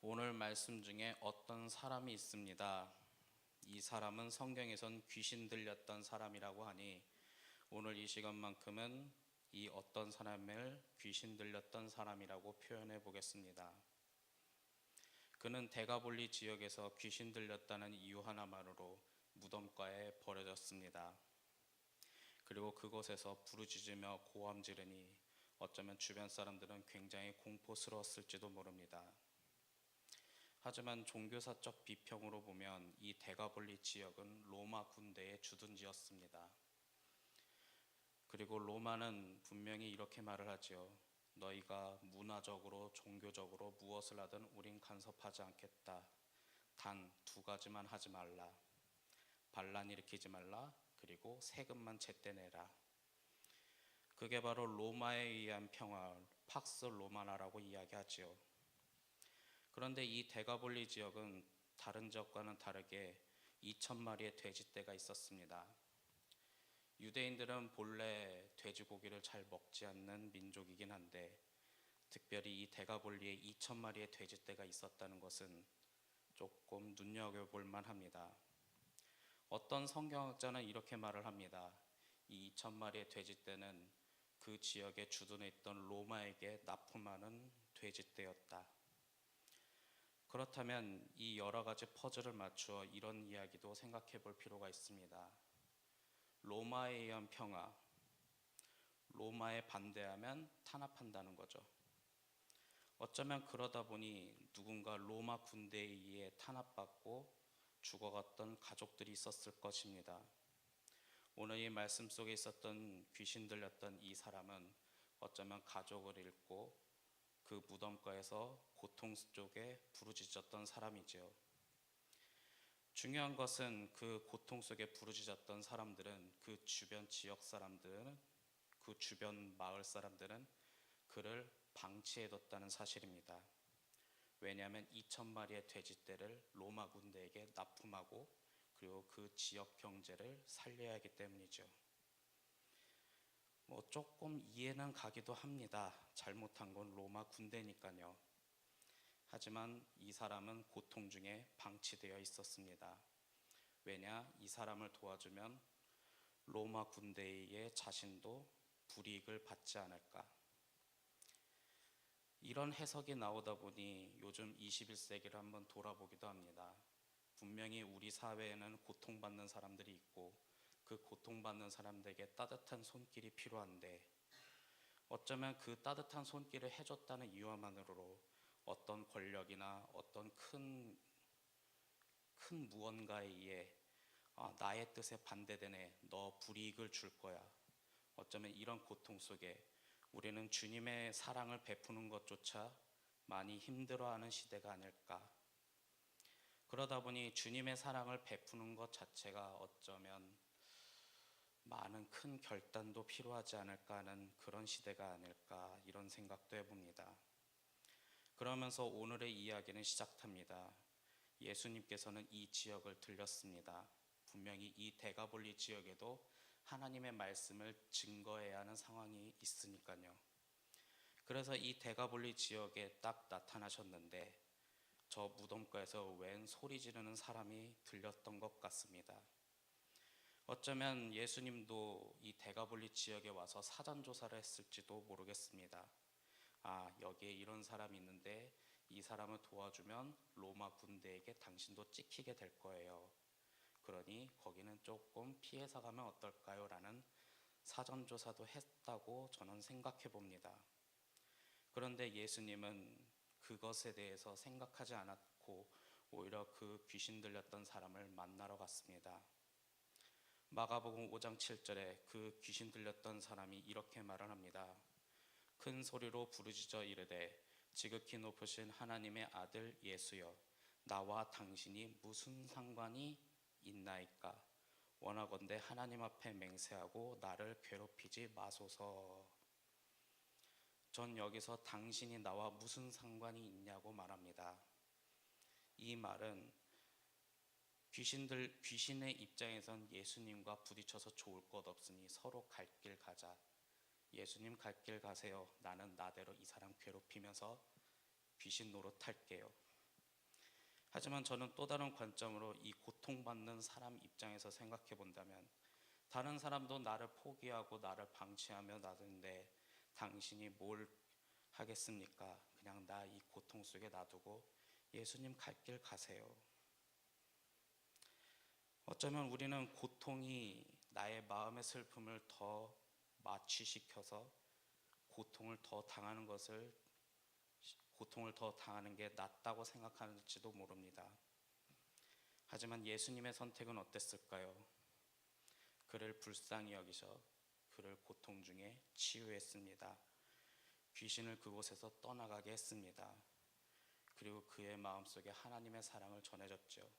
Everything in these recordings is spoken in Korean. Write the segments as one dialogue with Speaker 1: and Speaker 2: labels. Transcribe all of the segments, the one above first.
Speaker 1: 오늘 말씀 중에 어떤 사람이 있습니다. 이 사람은 성경에선 귀신 들렸던 사람이라고 하니 오늘 이 시간만큼은 이 어떤 사람을 귀신 들렸던 사람이라고 표현해 보겠습니다. 그는 데가볼리 지역에서 귀신 들렸다는 이유 하나만으로 무덤가에 버려졌습니다. 그리고 그곳에서 부르짖으며 고함 지르니 어쩌면 주변 사람들은 굉장히 공포스러웠을지도 모릅니다. 하지만 종교사적 비평으로 보면 이 데가볼리 지역은 로마 군대의 주둔지였습니다. 그리고 로마는 분명히 이렇게 말을 하죠. 너희가 문화적으로 종교적으로 무엇을 하든 우린 간섭하지 않겠다. 단 두 가지만 하지 말라. 반란 일으키지 말라. 그리고 세금만 제때 내라. 그게 바로 로마에 의한 평화, 팍스 로마나라고 이야기하지요. 그런데 이 데가볼리 지역은 다른 지역과는 다르게 2,000마리의 돼지떼가 있었습니다. 유대인들은 본래 돼지고기를 잘 먹지 않는 민족이긴 한데 특별히 이 데가볼리에 2,000마리의 돼지떼가 있었다는 것은 조금 눈여겨볼 만합니다. 어떤 성경학자는 이렇게 말을 합니다. 이 2,000마리의 돼지떼는 그 지역에 주둔해 있던 로마에게 납품하는 돼지떼였다. 그렇다면 이 여러 가지 퍼즐을 맞추어 이런 이야기도 생각해 볼 필요가 있습니다. 로마에 의한 평화, 로마에 반대하면 탄압한다는 거죠. 어쩌면 그러다 보니 누군가 로마 군대에 의해 탄압받고 죽어갔던 가족들이 있었을 것입니다. 오늘 이 말씀 속에 있었던 귀신 들렸던 이 사람은 어쩌면 가족을 잃고 그 무덤가에서 고통 속에 부르짖었던 사람이지요. 중요한 것은 그 고통 속에 부르짖었던 사람들은 그 주변 지역 사람들은 그 주변 마을 사람들은 그를 방치해뒀다는 사실입니다. 왜냐하면 2,000마리의 돼지떼를 로마 군대에게 납품하고 그리고 그 지역 경제를 살려야 하기 때문이죠. 조금 이해는 가기도 합니다. 잘못한 건 로마 군대니까요. 하지만 이 사람은 고통 중에 방치되어 있었습니다. 왜냐? 이 사람을 도와주면 로마 군대의 자신도 불이익을 받지 않을까. 이런 해석이 나오다 보니 요즘 21세기를 한번 돌아보기도 합니다. 분명히 우리 사회에는 고통받는 사람들이 있고 그 고통받는 사람들에게 따뜻한 손길이 필요한데 어쩌면 그 따뜻한 손길을 해줬다는 이유만으로 어떤 권력이나 어떤 큰 무언가에 의해 나의 뜻에 반대되네, 너 불이익을 줄 거야. 어쩌면 이런 고통 속에 우리는 주님의 사랑을 베푸는 것조차 많이 힘들어하는 시대가 아닐까. 그러다 보니 주님의 사랑을 베푸는 것 자체가 어쩌면 많은 큰 결단도 필요하지 않을까 하는 그런 시대가 아닐까 이런 생각도 해봅니다. 그러면서 오늘의 이야기는 시작합니다. 예수님께서는 이 지역을 들렸습니다. 분명히 이 데가볼리 지역에도 하나님의 말씀을 증거해야 하는 상황이 있으니까요. 그래서 이 데가볼리 지역에 딱 나타나셨는데 저 무덤가에서 웬 소리 지르는 사람이 들렸던 것 같습니다. 어쩌면 예수님도 이 데가볼리 지역에 와서 사전조사를 했을지도 모르겠습니다. 여기에 이런 사람이 있는데 이 사람을 도와주면 로마 군대에게 당신도 찍히게 될 거예요. 그러니 거기는 조금 피해서 가면 어떨까요? 라는 사전조사도 했다고 저는 생각해 봅니다. 그런데 예수님은 그것에 대해서 생각하지 않았고 오히려 그 귀신 들렸던 사람을 만나러 갔습니다. 마가복음 5장 7절에 그 귀신 들렸던 사람이 이렇게 말을 합니다. 큰 소리로 부르짖어 이르되 지극히 높으신 하나님의 아들 예수여, 나와 당신이 무슨 상관이 있나이까? 원하건대 하나님 앞에 맹세하고 나를 괴롭히지 마소서. 전 여기서 당신이 나와 무슨 상관이 있냐고 말합니다. 이 말은 귀신의 입장에선 예수님과 부딪혀서 좋을 것 없으니 서로 갈 길 가자. 예수님 갈 길 가세요. 나는 나대로 이 사람 괴롭히면서 귀신 노릇할게요. 하지만 저는 또 다른 관점으로 이 고통받는 사람 입장에서 생각해 본다면, 다른 사람도 나를 포기하고 나를 방치하며 놔두는데 당신이 뭘 하겠습니까? 그냥 나 이 고통 속에 놔두고 예수님 갈 길 가세요. 어쩌면 우리는 고통이 나의 마음의 슬픔을 더 마취시켜서 고통을 더 당하는 것을 고통을 더 당하는 게 낫다고 생각하는지도 모릅니다. 하지만 예수님의 선택은 어땠을까요? 그를 불쌍히 여기셔 그를 고통 중에 치유했습니다. 귀신을 그곳에서 떠나가게 했습니다. 그리고 그의 마음속에 하나님의 사랑을 전해줬죠.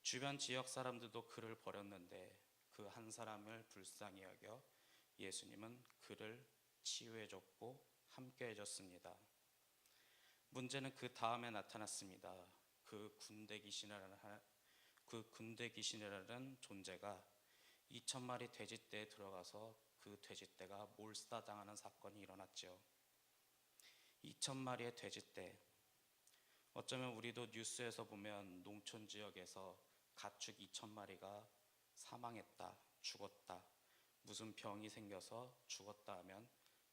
Speaker 1: 주변 지역 사람들도 그를 버렸는데 그 한 사람을 불쌍히 여겨 예수님은 그를 치유해줬고 함께 해줬습니다. 문제는 그 다음에 나타났습니다. 그 군대 귀신이라는 존재가 2,000마리 돼지떼에 들어가서 그 돼지떼가 몰사당하는 사건이 일어났죠. 2,000마리의 돼지떼. 어쩌면 우리도 뉴스에서 보면 농촌 지역에서 가축 2,000마리가 사망했다, 죽었다, 무슨 병이 생겨서 죽었다 하면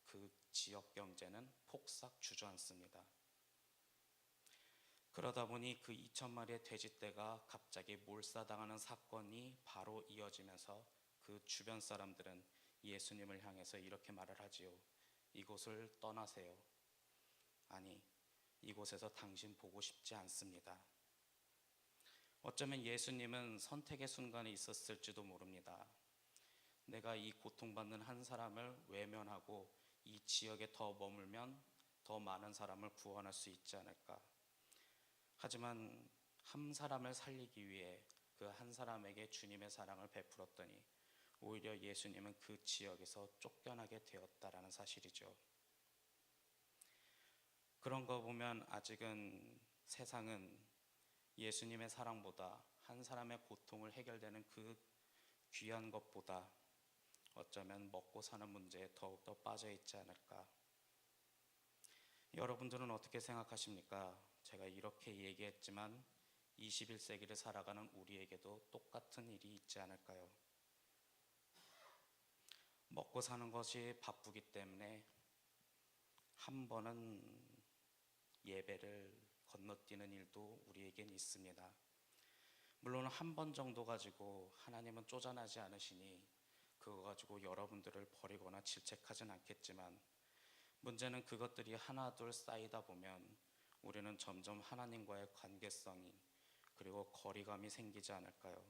Speaker 1: 그 지역 경제는 폭삭 주저앉습니다. 그러다 보니 그 2,000마리의 돼지떼가 갑자기 몰사당하는 사건이 바로 이어지면서 그 주변 사람들은 예수님을 향해서 이렇게 말을 하지요. 이곳을 떠나세요. 아니, 이곳에서 당신 보고 싶지 않습니다. 어쩌면 예수님은 선택의 순간에 있었을지도 모릅니다. 내가 이 고통받는 한 사람을 외면하고 이 지역에 더 머물면 더 많은 사람을 구원할 수 있지 않을까. 하지만 한 사람을 살리기 위해 그 한 사람에게 주님의 사랑을 베풀었더니 오히려 예수님은 그 지역에서 쫓겨나게 되었다라는 사실이죠. 그런 거 보면 아직은 세상은 예수님의 사랑보다 한 사람의 고통을 해결되는 그 귀한 것보다 어쩌면 먹고 사는 문제에 더욱더 빠져 있지 않을까. 여러분들은 어떻게 생각하십니까? 제가 이렇게 얘기했지만 21세기를 살아가는 우리에게도 똑같은 일이 있지 않을까요? 먹고 사는 것이 바쁘기 때문에 한 번은 예배를 건너뛰는 일도 우리에겐 있습니다. 물론 한 번 정도 가지고 하나님은 쪼잔하지 않으시니 그거 가지고 여러분들을 버리거나 질책하진 않겠지만, 문제는 그것들이 하나둘 쌓이다 보면 우리는 점점 하나님과의 관계성이 그리고 거리감이 생기지 않을까요?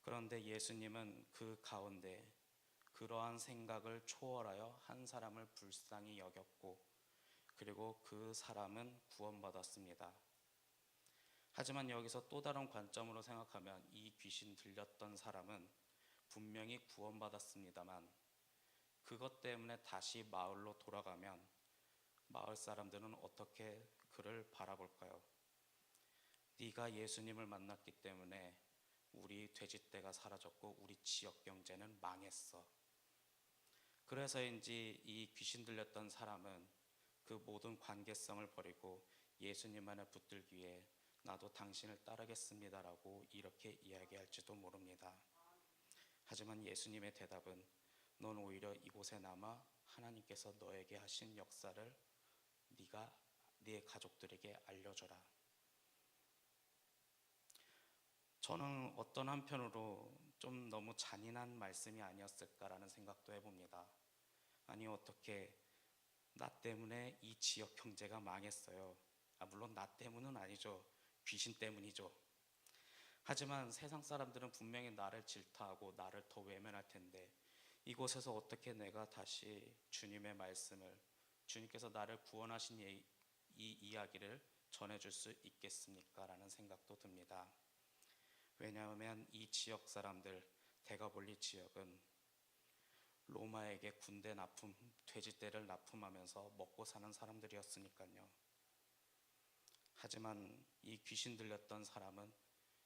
Speaker 1: 그런데 예수님은 그 가운데 그러한 생각을 초월하여 한 사람을 불쌍히 여겼고 그리고 그 사람은 구원받았습니다. 하지만 여기서 또 다른 관점으로 생각하면 이 귀신 들렸던 사람은 분명히 구원받았습니다만 그것 때문에 다시 마을로 돌아가면 마을 사람들은 어떻게 그를 바라볼까요? 네가 예수님을 만났기 때문에 우리 돼지떼가 사라졌고 우리 지역 경제는 망했어. 그래서인지 이 귀신 들렸던 사람은 그 모든 관계성을 버리고 예수님만을 붙들기 위해 나도 당신을 따르겠습니다라고 이렇게 이야기할지도 모릅니다. 하지만 예수님의 대답은 넌 오히려 이곳에 남아 하나님께서 너에게 하신 역사를 네가 네 가족들에게 알려줘라. 저는 어떤 한편으로 좀 너무 잔인한 말씀이 아니었을까라는 생각도 해봅니다. 아니 어떻게 나 때문에 이 지역 경제가 망했어요. 물론 나 때문은 아니죠. 귀신 때문이죠. 하지만 세상 사람들은 분명히 나를 질타하고 나를 더 외면할 텐데 이곳에서 어떻게 내가 다시 주님의 말씀을, 주님께서 나를 구원하신 이 이야기를 전해줄 수 있겠습니까? 라는 생각도 듭니다. 왜냐하면 이 지역 사람들, 대가볼리 지역은 로마에게 군대 납품, 돼지떼를 납품하면서 먹고 사는 사람들이었으니까요. 하지만 이 귀신 들렸던 사람은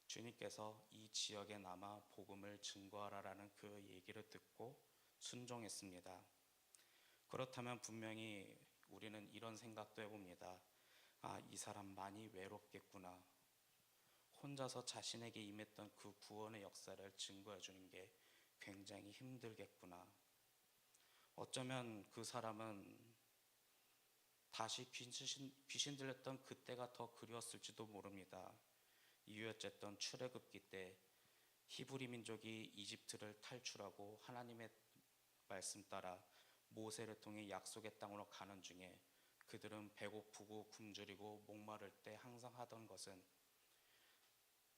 Speaker 1: 주님께서 이 지역에 남아 복음을 증거하라라는 그 얘기를 듣고 순종했습니다. 그렇다면 분명히 우리는 이런 생각도 해봅니다. 이 사람 많이 외롭겠구나. 혼자서 자신에게 임했던 그 구원의 역사를 증거해 주는 게 굉장히 힘들겠구나. 어쩌면 그 사람은 다시 귀신 들렸던 그때가 더 그리웠을지도 모릅니다. 이유였던 출애굽기 때 히브리 민족이 이집트를 탈출하고 하나님의 말씀 따라 모세를 통해 약속의 땅으로 가는 중에 그들은 배고프고 굶주리고 목마를 때 항상 하던 것은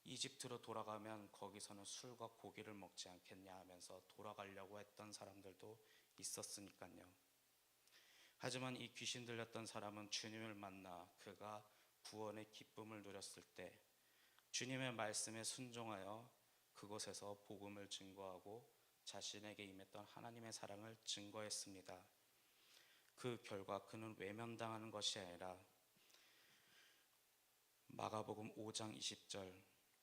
Speaker 1: 이집트로 돌아가면 거기서는 술과 고기를 먹지 않겠냐 하면서 돌아가려고 했던 사람들도 있었으니까요. 하지만 이 귀신 들렸던 사람은 주님을 만나 그가 구원의 기쁨을 누렸을 때 주님의 말씀에 순종하여 그곳에서 복음을 증거하고 자신에게 임했던 하나님의 사랑을 증거했습니다. 그 결과 그는 외면당하는 것이 아니라 마가복음 5장 20절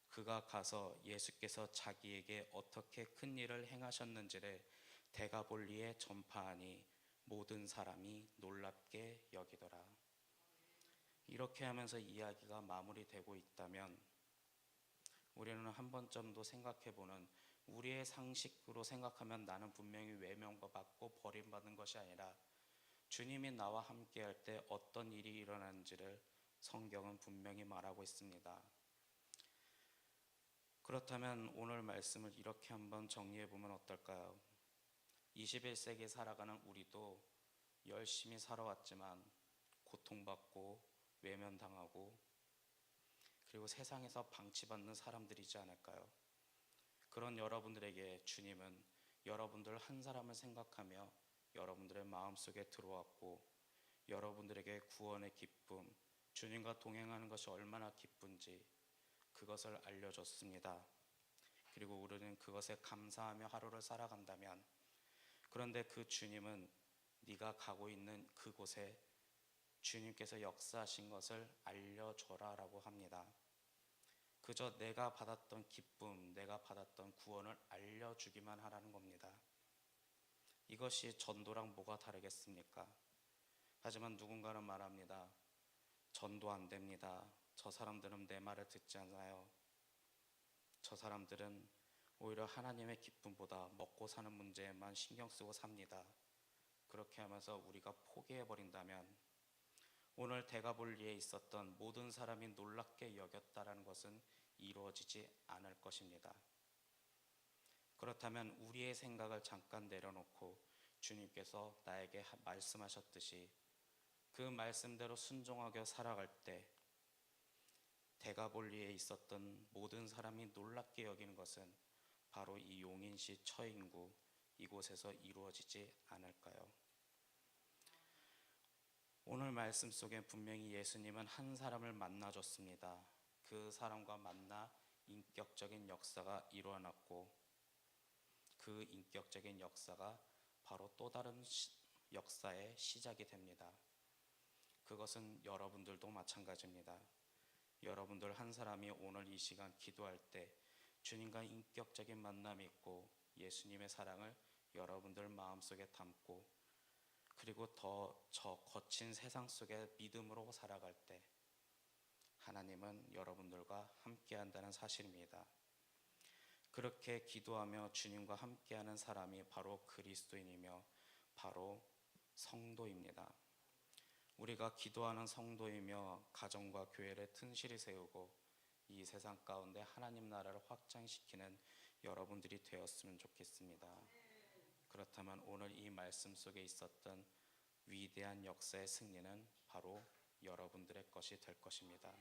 Speaker 1: 그가 가서 예수께서 자기에게 어떻게 큰 일을 행하셨는지를 데가볼리에 전파하니 모든 사람이 놀랍게 여기더라. 이렇게 하면서 이야기가 마무리되고 있다면 우리는 한 번쯤도 생각해보는, 우리의 상식으로 생각하면 나는 분명히 외면받고 버림받는 것이 아니라 주님이 나와 함께할 때 어떤 일이 일어나는지를 성경은 분명히 말하고 있습니다. 그렇다면 오늘 말씀을 이렇게 한번 정리해보면 어떨까요? 21세기에 살아가는 우리도 열심히 살아왔지만 고통받고 외면당하고 그리고 세상에서 방치받는 사람들이지 않을까요? 그런 여러분들에게 주님은 여러분들 한 사람을 생각하며 여러분들의 마음속에 들어왔고 여러분들에게 구원의 기쁨, 주님과 동행하는 것이 얼마나 기쁜지 그것을 알려줬습니다. 그리고 우리는 그것에 감사하며 하루를 살아간다면, 그런데 그 주님은 네가 가고 있는 그곳에 주님께서 역사하신 것을 알려줘라 라고 합니다. 그저 내가 받았던 기쁨, 내가 받았던 구원을 알려주기만 하라는 겁니다. 이것이 전도랑 뭐가 다르겠습니까? 하지만 누군가는 말합니다. 전도 안 됩니다. 저 사람들은 내 말을 듣지 않아요. 저 사람들은 오히려 하나님의 기쁨보다 먹고 사는 문제에만 신경 쓰고 삽니다. 그렇게 하면서 우리가 포기해버린다면 오늘 데가볼리에 있었던 모든 사람이 놀랍게 여겼다라는 것은 이루어지지 않을 것입니다. 그렇다면 우리의 생각을 잠깐 내려놓고 주님께서 나에게 말씀하셨듯이 그 말씀대로 순종하며 살아갈 때 데가볼리에 있었던 모든 사람이 놀랍게 여기는 것은 바로 이 용인시 처인구 이곳에서 이루어지지 않을까요? 오늘 말씀 속에 분명히 예수님은 한 사람을 만나줬습니다. 그 사람과 만나 인격적인 역사가 일어났고 그 인격적인 역사가 바로 또 다른 역사의 시작이 됩니다. 그것은 여러분들도 마찬가지입니다. 여러분들 한 사람이 오늘 이 시간 기도할 때 주님과 인격적인 만남이 있고 예수님의 사랑을 여러분들 마음속에 담고 그리고 더 저 거친 세상 속에 믿음으로 살아갈 때 하나님은 여러분들과 함께한다는 사실입니다. 그렇게 기도하며 주님과 함께하는 사람이 바로 그리스도인이며 바로 성도입니다. 우리가 기도하는 성도이며 가정과 교회를 튼실히 세우고 이 세상 가운데 하나님 나라를 확장시키는 여러분들이 되었으면 좋겠습니다. 그렇다면 오늘 이 말씀 속에 있었던 위대한 역사의 승리는 바로 여러분들의 것이 될 것입니다.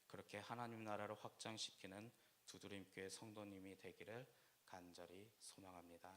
Speaker 1: 그렇게 하나님 나라를 확장시키는 두드림교회 성도님이 되기를 간절히 소망합니다.